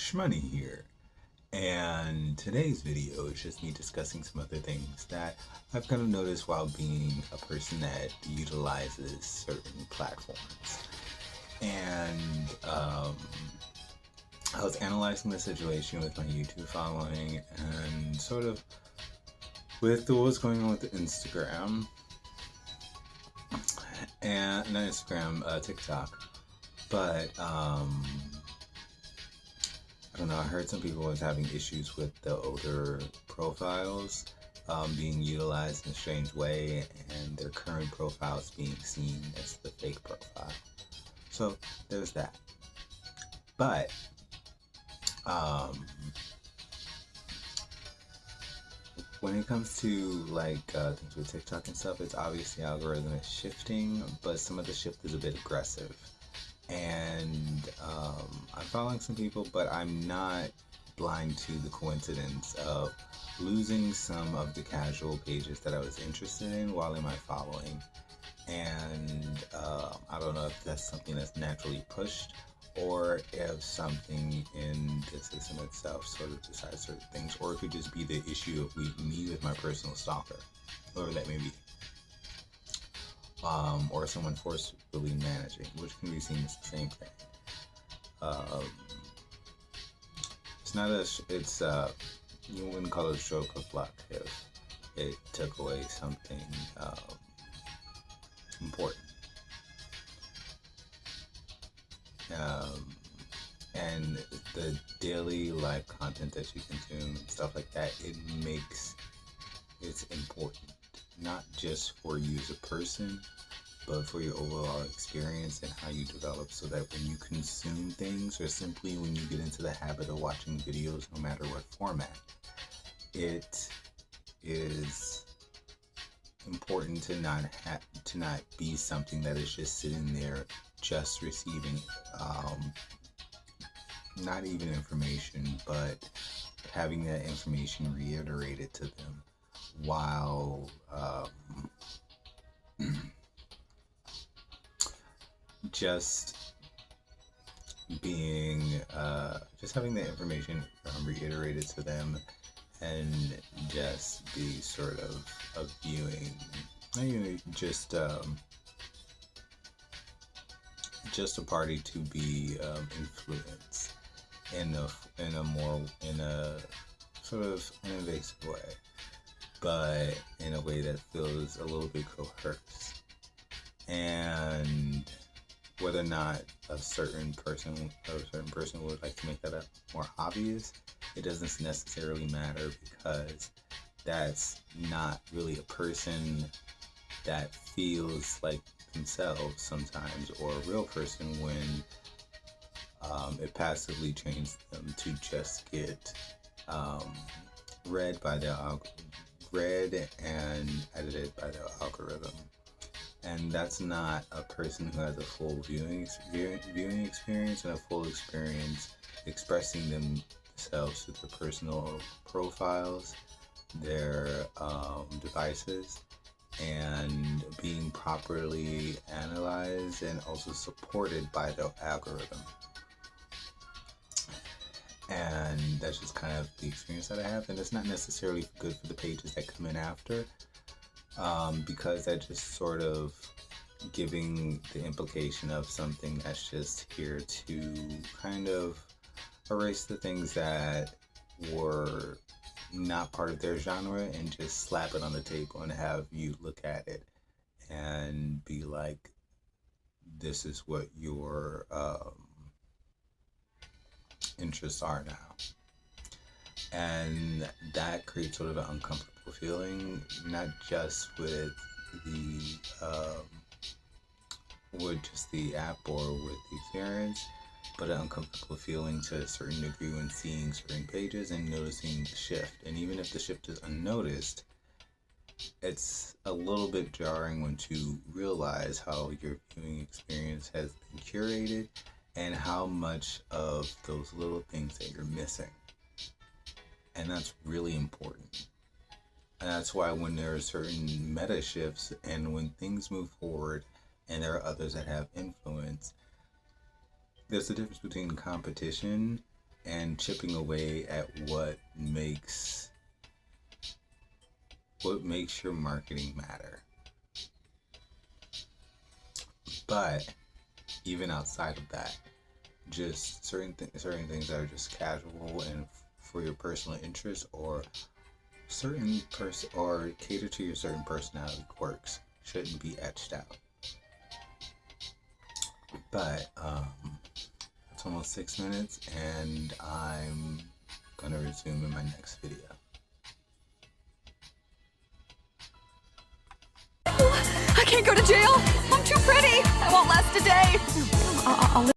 Shmoney here, and today's video is just me discussing some other things that I've kind of noticed while being a person that utilizes certain platforms. And I was analyzing the situation with my YouTube following and sort of with what's going on with Instagram and not Instagram, TikTok. But I don't know. I heard some people was having issues with the older profiles being utilized in a strange way, and their current profiles being seen as the fake profile. So there's that. But um, when it comes to things with TikTok and stuff, it's obvious the algorithm is shifting, but some of the shift is a bit aggressive. And I'm following some people, but I'm not blind to the coincidence of losing some of the casual pages that I was interested in while in my following. And I don't know if that's something that's naturally pushed or if something in the system itself sort of decides certain things, or it could just be the issue of me with my personal stalker, whoever that may be. Or someone forcefully managing, which can be seen as the same thing. Um, it's not a, it's, you wouldn't call it a stroke of luck if it took away something important. And the daily live content that you consume and stuff like that, it's important, not just for you as a person, but for your overall experience and how you develop, so that when you consume things, or simply when you get into the habit of watching videos, no matter what format, it is important to not be something that is just sitting there just receiving not even information, but having that information reiterated to them while just being just having the information reiterated to them, and just be sort of viewing, just a party to be influenced in a sort of an invasive way, but in a way that feels a little bit coerced. And whether or not a certain person would like to make that more obvious, it doesn't necessarily matter, because that's not really a person that feels like themselves sometimes, or a real person, when it passively trains them to just get read and edited by the algorithm. And that's not a person who has a full viewing experience and a full experience expressing themselves through their personal profiles, their devices, and being properly analyzed and also supported by the algorithm. And that's just kind of the experience that I have, and it's not necessarily good for the pages that come in after, because that just sort of giving the implication of something that's just here to kind of erase the things that were not part of their genre, and just slap it on the table and have you look at it and be like, this is what your interests are now. And that creates sort of an uncomfortable feeling, not just with just the app or with the experience, but an uncomfortable feeling to a certain degree when seeing certain pages and noticing the shift. And even if the shift is unnoticed, it's a little bit jarring when you realize how your viewing experience has been curated and how much of those little things that you're missing. And that's really important. And that's why when there are certain meta shifts and when things move forward and there are others that have influence, there's a difference between competition and chipping away at what makes your marketing matter. But even outside of that, just certain things that are just casual and for your personal interest, or or cater to your certain personality quirks, shouldn't be etched out. But it's almost 6 minutes, and I'm gonna resume in my next video. I can't go to jail. I'm too pretty. I won't last a day. I'll